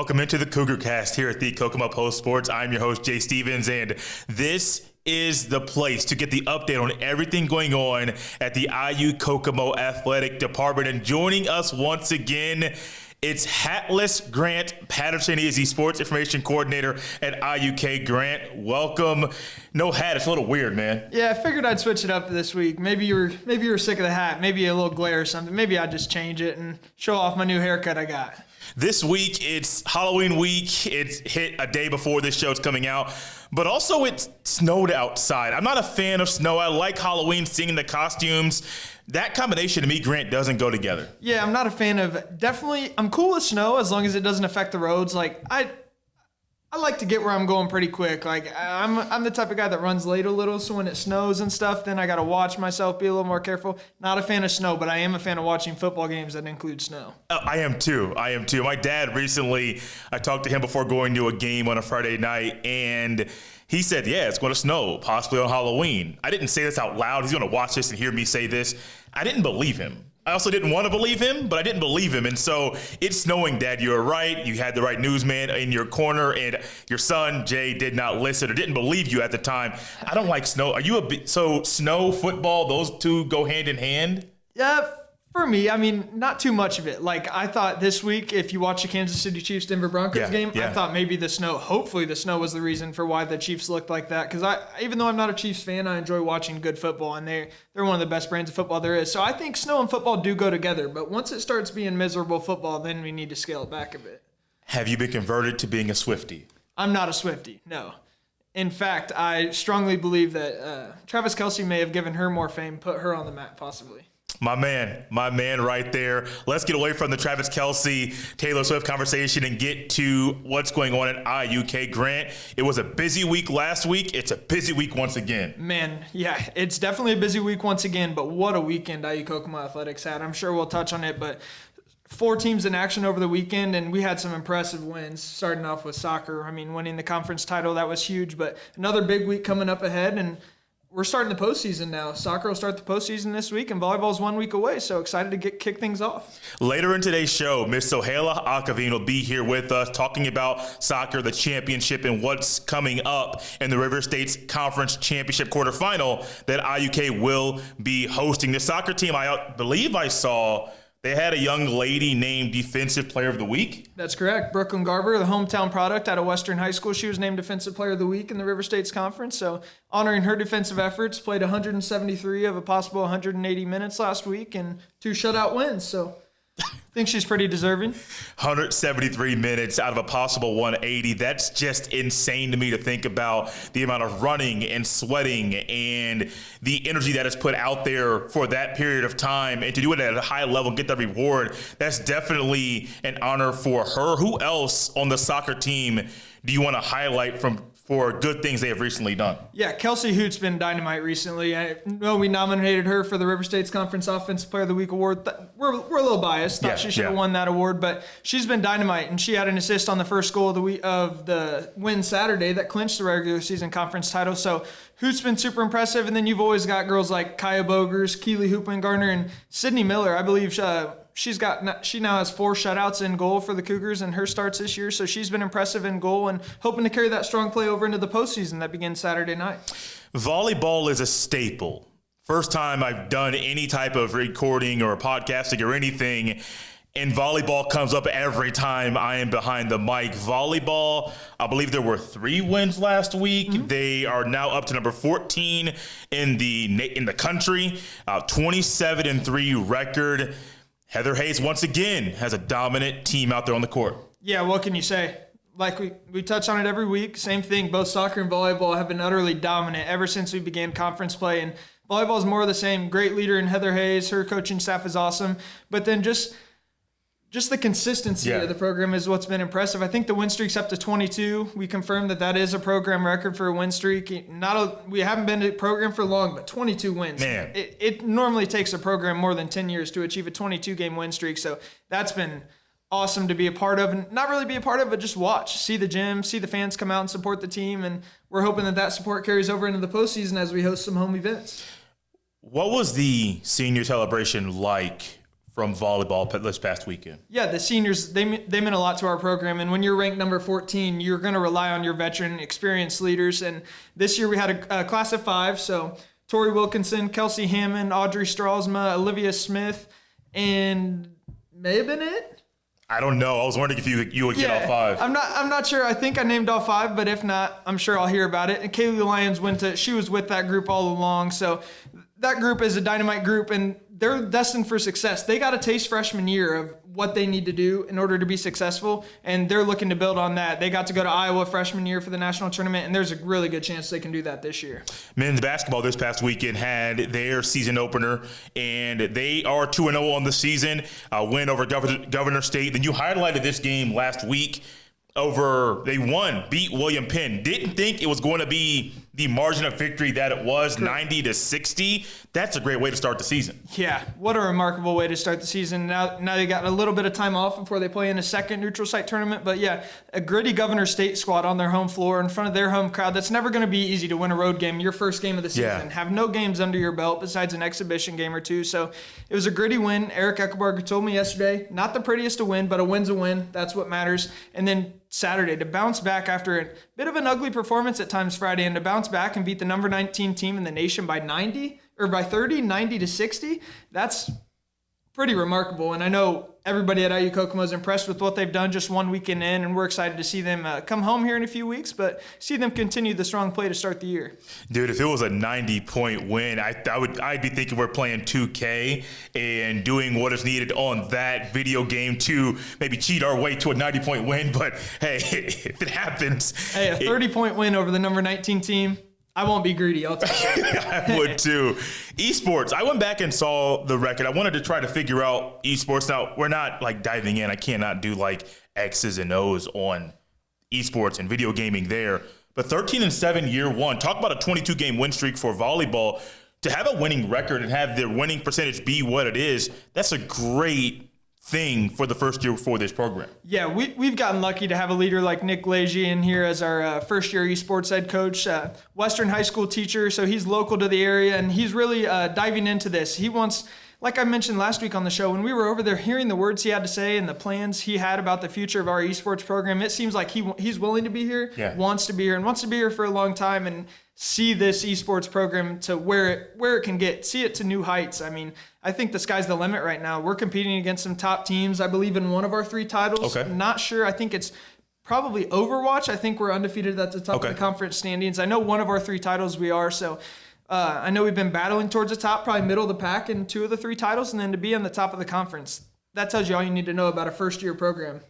Welcome into the Cougar Cast here at the Kokomo Post Sports. I'm your host, Jay Stevens, and this is the place to get the update on everything going on at the IU Kokomo Athletic Department. And joining us once again, it's hatless Grant Patterson. He is the sports information coordinator at IUK. Grant, welcome. No hat. It's a little weird, man. Yeah, I figured I'd switch it up this week. Maybe you were sick of the hat. Maybe a little glare or something. Maybe I'd just change it and show off my new haircut I got. This week, it's Halloween week. It's hit a day before this show's coming out. But also, it snowed outside. I'm not a fan of snow. I like Halloween, seeing the costumes. That combination, to me, Grant, doesn't go together. Yeah, I'm not a fan of, definitely, I'm cool with snow as long as it doesn't affect the roads. Like, I like to get where I'm going pretty quick. Like, I'm the type of guy that runs late a little, so when it snows and stuff, then I got to watch myself, be a little more careful. Not a fan of snow, but I am a fan of watching football games that include snow. I am too. My dad recently, I talked to him before going to a game on a Friday night, and he said, yeah, it's going to snow, possibly on Halloween. I didn't say this out loud. He's going to watch this and hear me say this. I didn't believe him. I also didn't want to believe him, but I didn't believe him. And so it's snowing, Dad. You were right. You had the right newsman in your corner, and your son, Jay, did not listen or didn't believe you at the time. I don't like snow. Are you so snow, football, those two go hand in hand? Yeah, for me, I mean, not too much of it. Like, I thought this week, if you watch the Kansas City Chiefs-Denver Broncos game, I thought maybe hopefully the snow was the reason for why the Chiefs looked like that. Because even though I'm not a Chiefs fan, I enjoy watching good football, and they're one of the best brands of football there is. So I think snow and football do go together. But once it starts being miserable football, then we need to scale it back a bit. Have you been converted to being a Swiftie? I'm not a Swiftie, no. In fact, I strongly believe that Travis Kelce may have given her more fame, put her on the map possibly. My man right there. Let's get away from the Travis Kelce, Taylor Swift conversation and get to what's going on at IUK. Grant, it was a busy week last week. It's a busy week once again. Man, yeah, it's definitely a busy week once again, but what a weekend IU Kokomo Athletics had. I'm sure we'll touch on it, but 4 teams in action over the weekend, and we had some impressive wins, starting off with soccer. I mean, winning the conference title, that was huge, but another big week coming up ahead, and we're starting the postseason now. Soccer will start the postseason this week, and volleyball's 1 week away, so excited to kick things off. Later in today's show, Miss Sohaila Akhavein will be here with us talking about soccer, the championship, and what's coming up in the River States Conference Championship quarterfinal that IUK will be hosting. The soccer team, I believe I saw, they had a young lady named Defensive Player of the Week. That's correct. Brooklyn Garber, the hometown product out of Western High School. She was named Defensive Player of the Week in the River States Conference. So honoring her defensive efforts, played 173 of a possible 180 minutes last week and 2 shutout wins. So I think she's pretty deserving. 173 minutes out of a possible 180. That's just insane to me to think about the amount of running and sweating and the energy that is put out there for that period of time, and to do it at a high level and get that reward. That's definitely an honor for her. Who else on the soccer team do you want to highlight for good things they have recently done? Yeah, Kelsey Hoot's been dynamite recently. I know we nominated her for the River States Conference Offensive Player of the Week award. We're a little biased. Thought she should have won that award, but she's been dynamite, and she had an assist on the first goal of the win Saturday that clinched the regular season conference title. So Hoot's been super impressive, and then you've always got girls like Kaya Bogers, Keely Hoopengarner, and Sydney Miller. I believe she now has 4 shutouts in goal for the Cougars in her starts this year, so she's been impressive in goal and hoping to carry that strong play over into the postseason that begins Saturday night. Volleyball is a staple. First time I've done any type of recording or podcasting or anything, and volleyball comes up every time I am behind the mic. Volleyball, I believe there were 3 wins last week. Mm-hmm. They are now up to number 14 in the country, 27-3 record. Heather Hayes, once again, has a dominant team out there on the court. Yeah, what can you say? Like we touch on it every week. Same thing. Both soccer and volleyball have been utterly dominant ever since we began conference play. And volleyball is more of the same. Great leader in Heather Hayes. Her coaching staff is awesome. But then just the consistency of the program is what's been impressive. I think the win streak's up to 22. We confirmed that is a program record for a win streak. We haven't been to a program for long, but 22 wins. Man. It normally takes a program more than 10 years to achieve a 22-game win streak. So that's been awesome to be a part of, and not really be a part of, but just watch, see the gym, see the fans come out and support the team. And we're hoping that support carries over into the postseason as we host some home events. What was the senior celebration like from volleyball this past weekend. Yeah, the seniors, they meant a lot to our program. And when you're ranked number 14, you're going to rely on your veteran, experienced leaders. And this year we had a class of 5. So Tori Wilkinson, Kelsey Hammond, Audrey Stralsma, Olivia Smith, and may have been it. I don't know. I was wondering if you would get all 5. I'm not sure. I think I named all 5, but if not, I'm sure I'll hear about it. And Kaylee Lyons she was with that group all along. So that group is a dynamite group, and they're destined for success. They got a taste freshman year of what they need to do in order to be successful, and they're looking to build on that. They got to go to Iowa freshman year for the national tournament, and there's a really good chance they can do that this year. Men's basketball this past weekend had their season opener, and they are 2-0 on the season, win over Governor State. Then you highlighted this game last week. They beat William Penn. Didn't think it was going to be the margin of victory that it was, 90-60. That's a great way to start the season. Yeah, what a remarkable way to start the season. Now they got a little bit of time off before they play in a second neutral site tournament. But yeah, a gritty Governor State squad on their home floor in front of their home crowd. That's never going to be easy to win a road game, your first game of the season. Yeah. Have no games under your belt besides an exhibition game or two. So it was a gritty win. Eric Eckelbarger told me yesterday, not the prettiest to win, but a win's a win. That's what matters. And then Saturday, to bounce back after a bit of an ugly performance at times Friday, and to bounce back and beat the number 19 team in the nation by 90-60, that's pretty remarkable. And I know everybody at IU Kokomo is impressed with what they've done just one weekend in, and we're excited to see them come home here in a few weeks, but see them continue the strong play to start the year. Dude, if it was a 90-point win, I'd be thinking we're playing 2K and doing what is needed on that video game to maybe cheat our way to a 90-point win. But hey, if it happens, hey, a 30-point win over the number 19 team. I won't be greedy, I'll tell you. I would too. Esports, I went back and saw the record. I wanted to try to figure out esports. Now, we're not like diving in. I cannot do like X's and O's on esports and video gaming there. But 13-7 year one. Talk about a 22-game win streak for volleyball. To have a winning record and have the winning percentage be what it is, that's a great thing for the first year for this program. Yeah, we've gotten lucky to have a leader like Nick Leahy in here as our first-year esports head coach, Western high school teacher, so he's local to the area, and he's really diving into this. He wants, like I mentioned last week on the show, when we were over there hearing the words he had to say and the plans he had about the future of our esports program, it seems like he's willing to be here, wants to be here, and wants to be here for a long time and see this esports program to where it can get, see it to new heights. I mean, I think the sky's the limit right now. We're competing against some top teams, I believe, in one of our 3 titles. Okay. Not sure. I think it's probably Overwatch. I think we're undefeated at the top of the conference standings. I know one of our 3 titles we are, so I know we've been battling towards the top, probably middle of the pack in 2 of the 3 titles, and then to be on the top of the conference. That tells you all you need to know about a first-year program.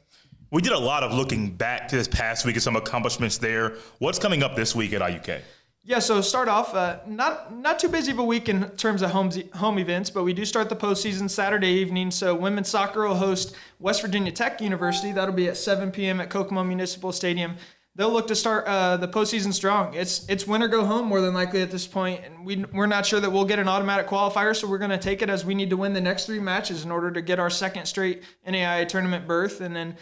We did a lot of looking back to this past week and some accomplishments there. What's coming up this week at IUK? Yeah, so start off, not too busy of a week in terms of home events, but we do start the postseason Saturday evening. So women's soccer will host West Virginia Tech University. That'll be at 7 p.m. at Kokomo Municipal Stadium. They'll look to start the postseason strong. It's win or go home more than likely at this point, and we're not sure that we'll get an automatic qualifier, so we're going to take it as we need to win the next 3 matches in order to get our second straight NAIA tournament berth. And then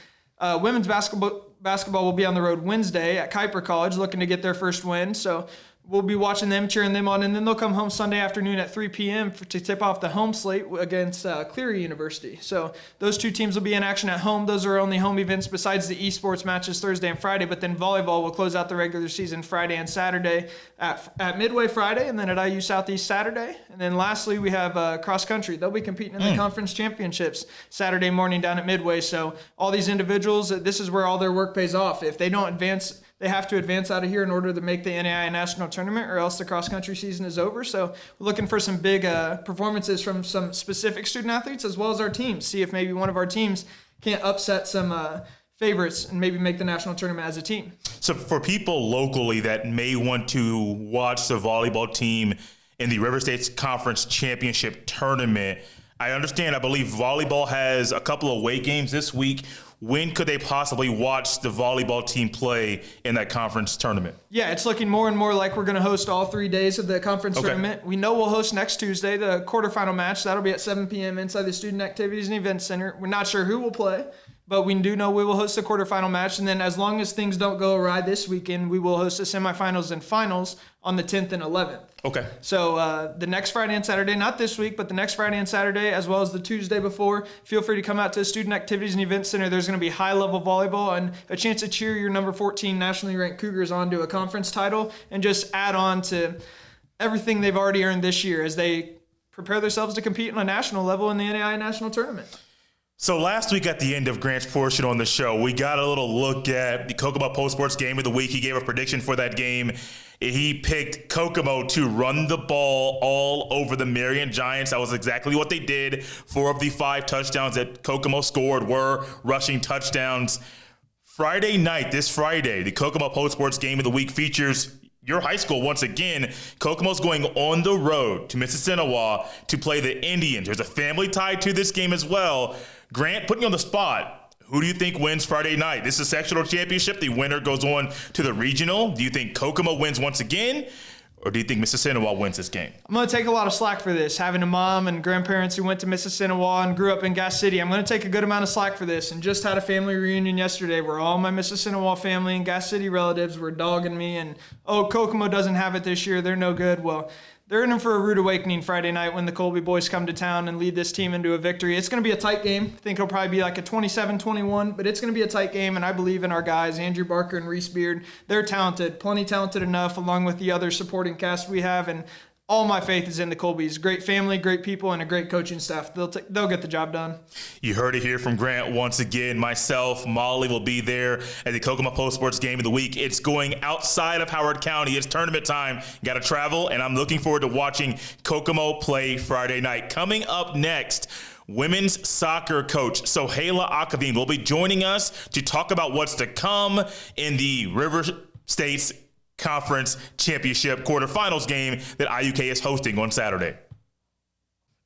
women's basketball will be on the road Wednesday at Kuiper College, looking to get their first win. So we'll be watching them, cheering them on, and then they'll come home Sunday afternoon at 3 p.m. to tip off the home slate against Cleary University. So those 2 teams will be in action at home. Those are only home events besides the esports matches Thursday and Friday, but then volleyball will close out the regular season Friday and Saturday at Midway Friday, and then at IU Southeast Saturday. And then lastly, we have cross country. They'll be competing in the conference championships Saturday morning down at Midway. So all these individuals, this is where all their work pays off. If they don't advance, they have to advance out of here in order to make the NAIA National Tournament, or else the cross-country season is over. So we're looking for some big performances from some specific student athletes as well as our teams. See if maybe one of our teams can't upset some favorites and maybe make the national tournament as a team. So for people locally that may want to watch the volleyball team in the River States Conference Championship Tournament, I understand, I believe volleyball has a couple of away games this week. When could they possibly watch the volleyball team play in that conference tournament? Yeah, it's looking more and more like we're going to host all 3 days of the conference tournament. We know we'll host next Tuesday, the quarterfinal match. That'll be at 7 p.m. inside the Student Activities and Events Center. We're not sure who will play. But we do know we will host the quarterfinal match, and then as long as things don't go awry this weekend, we will host the semifinals and finals on the 10th and 11th. Okay. So the next Friday and Saturday, not this week, but the next Friday and Saturday, as well as the Tuesday before, feel free to come out to the Student Activities and Events Center. There's going to be high-level volleyball and a chance to cheer your number 14 nationally ranked Cougars onto a conference title and just add on to everything they've already earned this year as they prepare themselves to compete on a national level in the NAIA National Tournament. So last week at the end of Grant's portion on the show, we got a little look at the Kokomo Post Sports Game of the Week. He gave a prediction for that game. He picked Kokomo to run the ball all over the Marion Giants. That was exactly what they did. 4 of the 5 touchdowns that Kokomo scored were rushing touchdowns. Friday night, this Friday, the Kokomo Post Sports Game of the Week features your high school once again. Kokomo's going on the road to Mississinawa to play the Indians. There's a family tie to this game as well. Grant, putting you on the spot, who do you think wins Friday night? This is a sectional championship. The winner goes on to the regional. Do you think Kokomo wins once again, or do you think Mississinawa wins this game? I'm going to take a lot of slack for this. Having a mom and grandparents who went to Mississinawa and grew up in Gas City, I'm going to take a good amount of slack for this. And just had a family reunion yesterday where all my Mississinawa family and Gas City relatives were dogging me and, oh, Kokomo doesn't have it this year. They're no good. Well, they're in for a rude awakening Friday night when the Colby boys come to town and lead this team into a victory. It's going to be a tight game. I think it'll probably be like a 27-21, but it's going to be a tight game, and I believe in our guys, Andrew Barker and Reese Beard. They're talented, plenty talented enough, along with the other supporting cast we have, and all my faith is in the Colbys. Great family, great people, and a great coaching staff. They'll get the job done. You heard it here from Grant once again. Myself, Molly will be there at the Kokomo Post Sports Game of the Week. It's going outside of Howard County. It's tournament time. Got to travel, and I'm looking forward to watching Kokomo play Friday night. Coming up next, women's soccer coach Sohaila Akhavein will be joining us to talk about what's to come in the River States Conference Championship quarterfinals game that IUK is hosting on Saturday.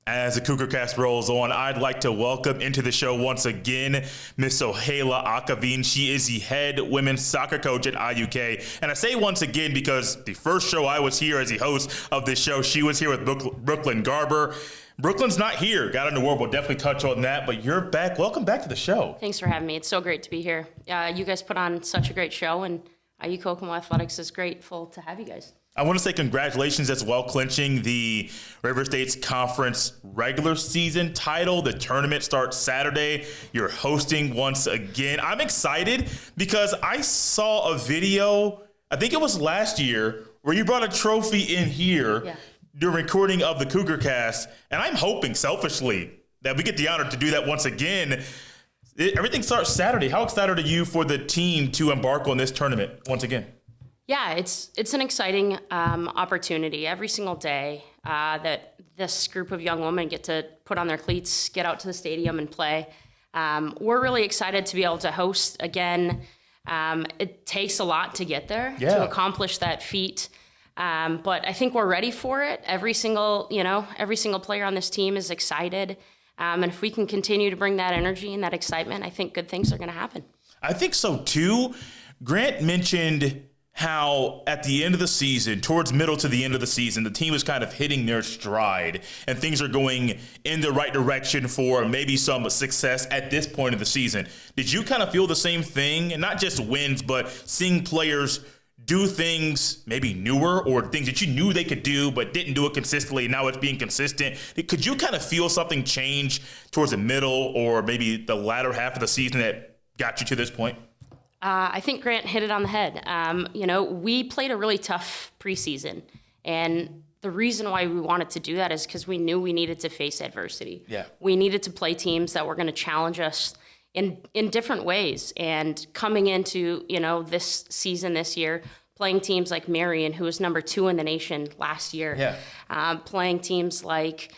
As the Cougar Cast rolls on, I'd like to welcome into the show once again Miss Sohaila Akhavein. She is the head women's soccer coach at IUK. And I say once again because the first show I was here as the host of this show, she was here with Brooklyn Garber. Brooklyn's not here. Got in the world. We'll definitely touch on that. But you're back. Welcome back to the show. Thanks for having me. It's so great to be here. You guys put on such a great show, and IU Kokomo Athletics is grateful to have you guys. I want to say congratulations as well, clinching the River States Conference regular season title. The tournament starts Saturday. You're hosting once again. I'm excited because I saw a video, I think it was last year, where you brought a trophy in here during recording of the Cougar Cast. And I'm hoping selfishly that we get the honor to do that once again. Everything starts Saturday. How excited are you for the team to embark on this tournament once again? Yeah, it's an exciting opportunity every single day that this group of young women get to put on their cleats, get out to the stadium and play. We're really excited to be able to host again. It takes a lot to get there to accomplish that feat. But I think we're ready for it. Every single player on this team is excited. And if we can continue to bring that energy and that excitement, I think good things are going to happen. I think so too. Grant mentioned how at the end of the season, towards middle to the end of the season, the team is kind of hitting their stride and things are going in the right direction for maybe some success at this point of the season. Did you kind of feel the same thing? And not just wins, but seeing players do things maybe newer or things that you knew they could do but didn't do it consistently, and now it's being consistent. Could you kind of feel something change towards the middle or maybe the latter half of the season that got you to this point? I think Grant hit it on the head. We played a really tough preseason, and the reason why we wanted to do that is because we knew we needed to face adversity. Yeah. We needed to play teams that were going to challenge us in different ways. And coming into, this season this year, playing teams like Marion, who was number 2 in the nation last year, playing teams like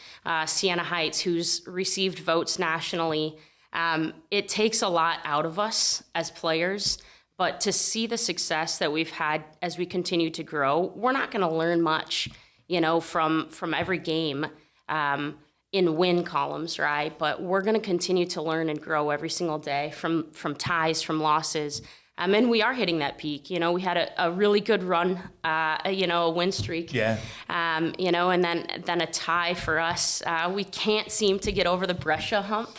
Siena Heights, who's received votes nationally. It takes a lot out of us as players, but to see the success that we've had as we continue to grow, we're not going to learn much, from every game in win columns, right? But we're going to continue to learn and grow every single day from ties, from losses. And we are hitting that peak. We had a really good run, a win streak. Yeah. And then a tie for us. We can't seem to get over the Brescia hump.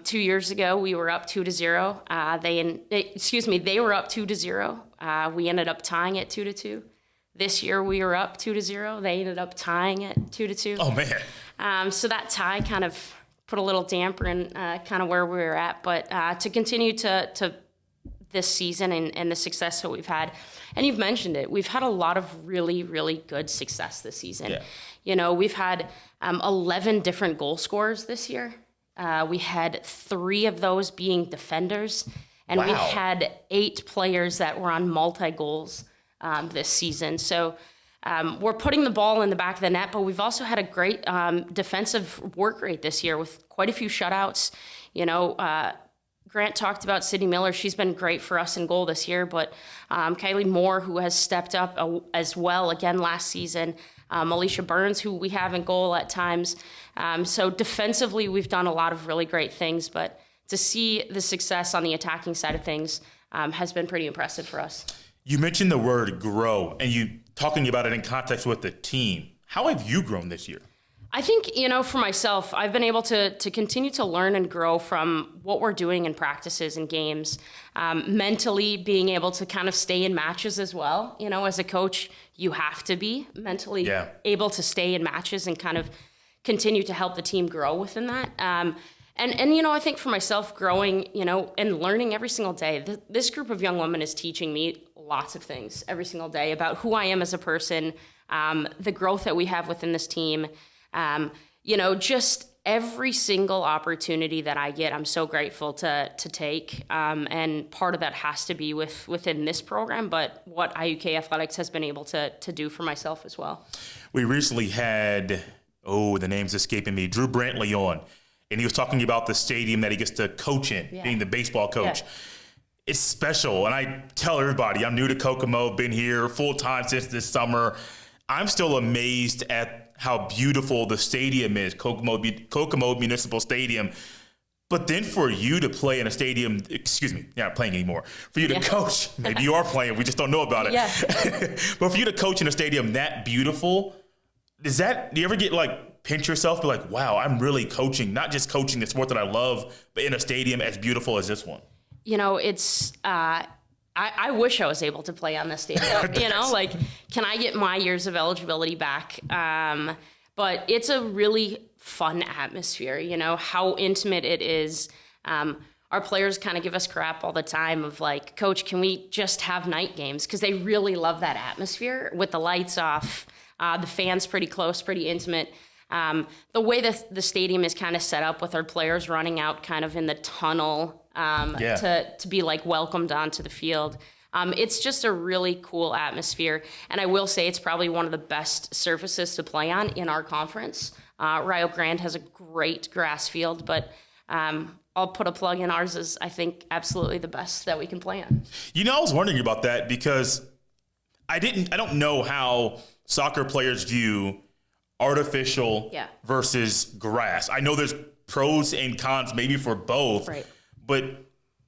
2 years ago, we were up 2-0. They were up 2-0. We ended up tying it 2-2. This year, we were up 2-0. They ended up tying it 2-2. Oh, man. So that tie kind of put a little damper in kind of where we were at. But to continue to this season and the success that we've had, and you've mentioned it, we've had a lot of really, really good success this season. Yeah. We've had 11 different goal scorers this year. We had 3 of those being defenders, and Wow. we had 8 players that were on multi-goals this season. So we're putting the ball in the back of the net, but we've also had a great defensive work rate this year with quite a few shutouts. Grant talked about Sydney Miller. She's been great for us in goal this year, but Kylie Moore, who has stepped up as well again last season. Alicia Burns, who we have in goal at times. So defensively, we've done a lot of really great things, but to see the success on the attacking side of things has been pretty impressive for us. You mentioned the word grow, and you talking about it in context with the team. How have you grown this year? I think, for myself, I've been able to continue to learn and grow from what we're doing in practices and games. Mentally being able to kind of stay in matches as well. As a coach, you have to be mentally able to stay in matches and kind of continue to help the team grow within that. And I think for myself, growing, and learning every single day, this group of young women is teaching me lots of things every single day about who I am as a person, the growth that we have within this team. Just every single opportunity that I get, I'm so grateful to take. And part of that has to be within this program, but what IUK Athletics has been able to do for myself as well. We recently had, the name's escaping me, Drew Brantley on, and he was talking about the stadium that he gets to coach in, being the baseball coach. Yeah. It's special, and I tell everybody, I'm new to Kokomo, been here full-time since this summer. I'm still amazed at how beautiful the stadium is, Kokomo Municipal Stadium. But then for you to play in a stadium, you're not playing anymore. For you to coach, maybe you are playing, we just don't know about it. Yeah. But for you to coach in a stadium that beautiful, do you ever get pinch yourself, be like, wow, I'm really coaching, not just coaching the sport that I love, but in a stadium as beautiful as this one? It's, I wish I was able to play on this stadium. Can I get my years of eligibility back? But it's a really fun atmosphere, how intimate it is. Our players kind of give us crap all the time of Coach, can we just have night games? Because they really love that atmosphere with the lights off, the fans pretty close, pretty intimate. The way that the stadium is kind of set up with our players running out kind of in the tunnel to be welcomed onto the field. It's just a really cool atmosphere. And I will say it's probably one of the best surfaces to play on in our conference. Rio Grande has a great grass field, but I'll put a plug in. Ours is, I think, absolutely the best that we can play on. I was wondering about that because I don't know how soccer players view artificial versus grass. I know there's pros and cons maybe for both, but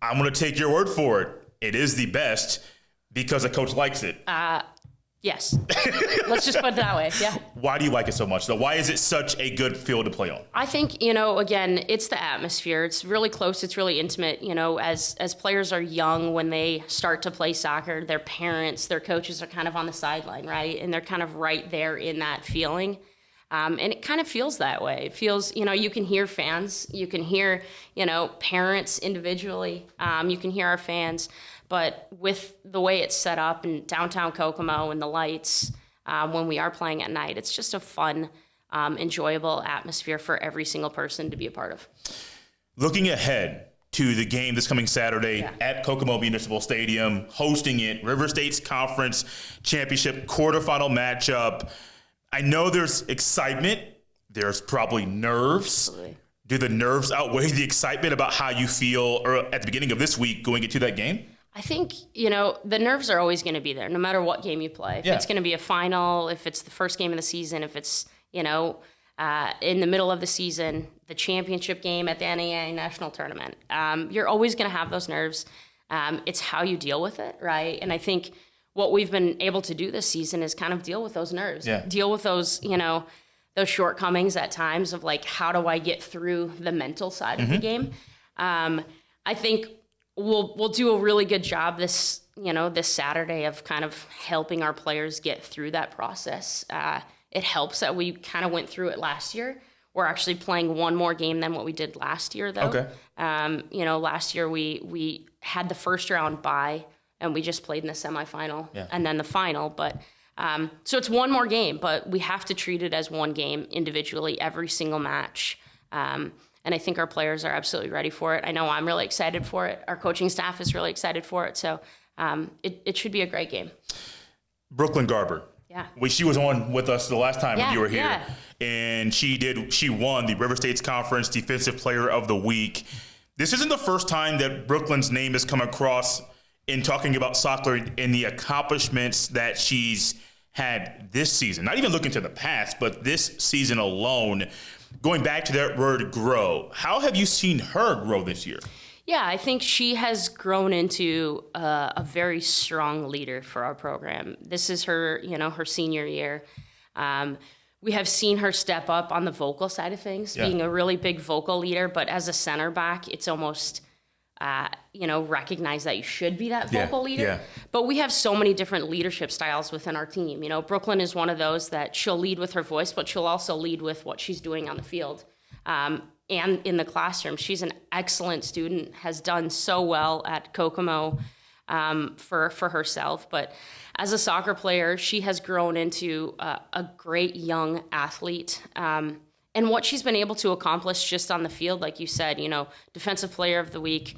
I'm going to take your word for it. It is the best because a coach likes it. Yes. Let's just put it that way. Yeah. Why do you like it so much, though? Why is it such a good field to play on? I think, again, it's the atmosphere. It's really close. It's really intimate. As players are young, when they start to play soccer, their parents, their coaches are kind of on the sideline, right? And they're kind of right there in that feeling. And it kind of feels that way. It feels, you can hear fans. You can hear, parents individually. You can hear our fans. But with the way it's set up in downtown Kokomo and the lights, when we are playing at night, it's just a fun, enjoyable atmosphere for every single person to be a part of. Looking ahead to the game this coming Saturday at Kokomo Municipal Stadium, hosting it, River State's Conference Championship quarterfinal matchup. I know there's excitement. There's probably nerves. Absolutely. Do the nerves outweigh the excitement about how you feel at the beginning of this week going into that game? I think, the nerves are always going to be there, no matter what game you play. If it's going to be a final, if it's the first game of the season, if it's, in the middle of the season, the championship game at the NAIA National Tournament. You're always going to have those nerves. It's how you deal with it, right? And I think what we've been able to do this season is kind of deal with those nerves, deal with those, those shortcomings at times of like, how do I get through the mental side of the game? I think we'll do a really good job this Saturday of kind of helping our players get through that process. It helps that we kind of went through it last year. We're actually playing one more game than what we did last year, though. Okay. Last year we had the first round bye, and we just played in the semifinal and then the final. But so it's one more game, but we have to treat it as one game individually, every single match. And I think our players are absolutely ready for it. I know I'm really excited for it. Our coaching staff is really excited for it. So it should be a great game. Brooklyn Garber. Yeah. She was on with us the last time when you were here. Yeah. And she won the River States Conference Defensive Player of the Week. This isn't the first time that Brooklyn's name has come across in talking about soccer and the accomplishments that she's had this season. Not even looking to the past, but this season alone. Going back to that word grow, how have you seen her grow this year? Yeah, I think she has grown into a very strong leader for our program. This is her, her senior year. We have seen her step up on the vocal side of things, being a really big vocal leader. But as a center back, it's almost, recognize that you should be that vocal leader. Yeah. But we have so many different leadership styles within our team. Brooklyn is one of those that she'll lead with her voice, but she'll also lead with what she's doing on the field. And in the classroom. She's an excellent student, has done so well at Kokomo for herself. But as a soccer player, she has grown into a great young athlete. And what she's been able to accomplish just on the field, like you said, Defensive Player of the Week,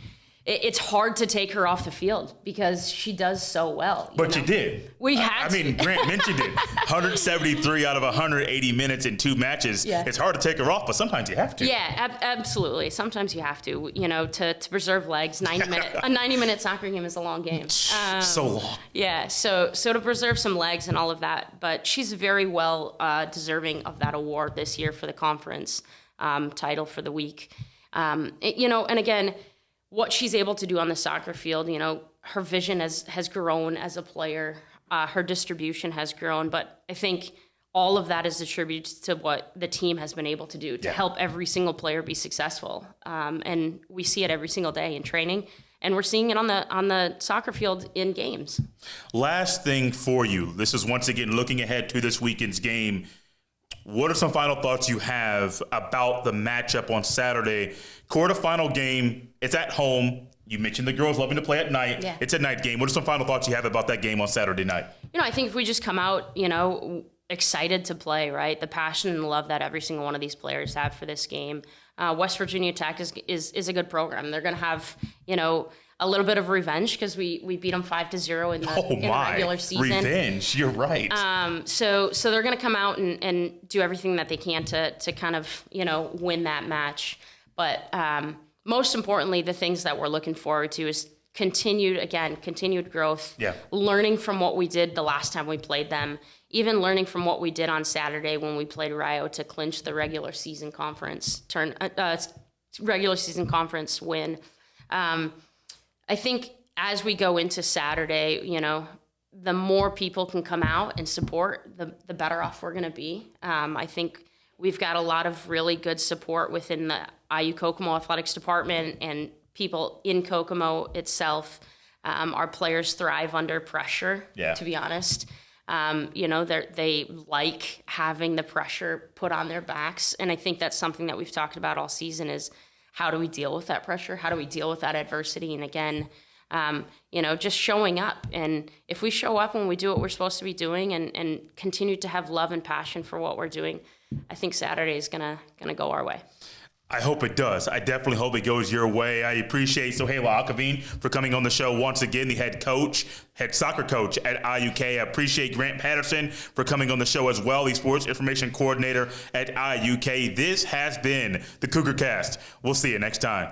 it's hard to take her off the field because she does so well. But you did. We had to. Grant mentioned it. 173 out of 180 minutes in 2 matches. Yeah. It's hard to take her off, but sometimes you have to. Yeah, absolutely. Sometimes you have to, to preserve legs. 90-minute soccer game is a long game. So long. Yeah, so to preserve some legs and all of that. But she's very well deserving of that award this year for the conference title for the week. And again, what she's able to do on the soccer field, her vision has grown as a player. Her distribution has grown. But I think all of that is attributed to what the team has been able to do to help every single player be successful. And we see it every single day in training. And we're seeing it on the soccer field in games. Last thing for you. This is once again looking ahead to this weekend's game. What are some final thoughts you have about the matchup on Saturday? Quarterfinal game, it's at home. You mentioned the girls loving to play at night. Yeah. It's a night game. What are some final thoughts you have about that game on Saturday night? I think if we just come out, excited to play, right? The passion and the love that every single one of these players have for this game. West Virginia Tech is a good program. They're going to have, a little bit of revenge because we beat them 5-0 in the regular season. Revenge, you're right. So they're going to come out and do everything that they can to kind of, win that match. But most importantly, the things that we're looking forward to is continued growth, learning from what we did the last time we played them, even learning from what we did on Saturday when we played Rio to clinch the regular season conference win. I think as we go into Saturday, the more people can come out and support, the better off we're going to be. I think we've got a lot of really good support within the IU Kokomo Athletics department and people in Kokomo itself. Our players thrive under pressure, to be honest. They like having the pressure put on their backs. And I think that's something that we've talked about all season is how do we deal with that pressure? How do we deal with that adversity? And again, just showing up. And if we show up and we do what we're supposed to be doing and continue to have love and passion for what we're doing, I think Saturday is gonna go our way. I hope it does. I definitely hope it goes your way. I appreciate Sohaila Akhavein for coming on the show once again, the head soccer coach at IUK. I appreciate Grant Patterson for coming on the show as well, the sports information coordinator at IUK. This has been the Cougar Cast. We'll see you next time.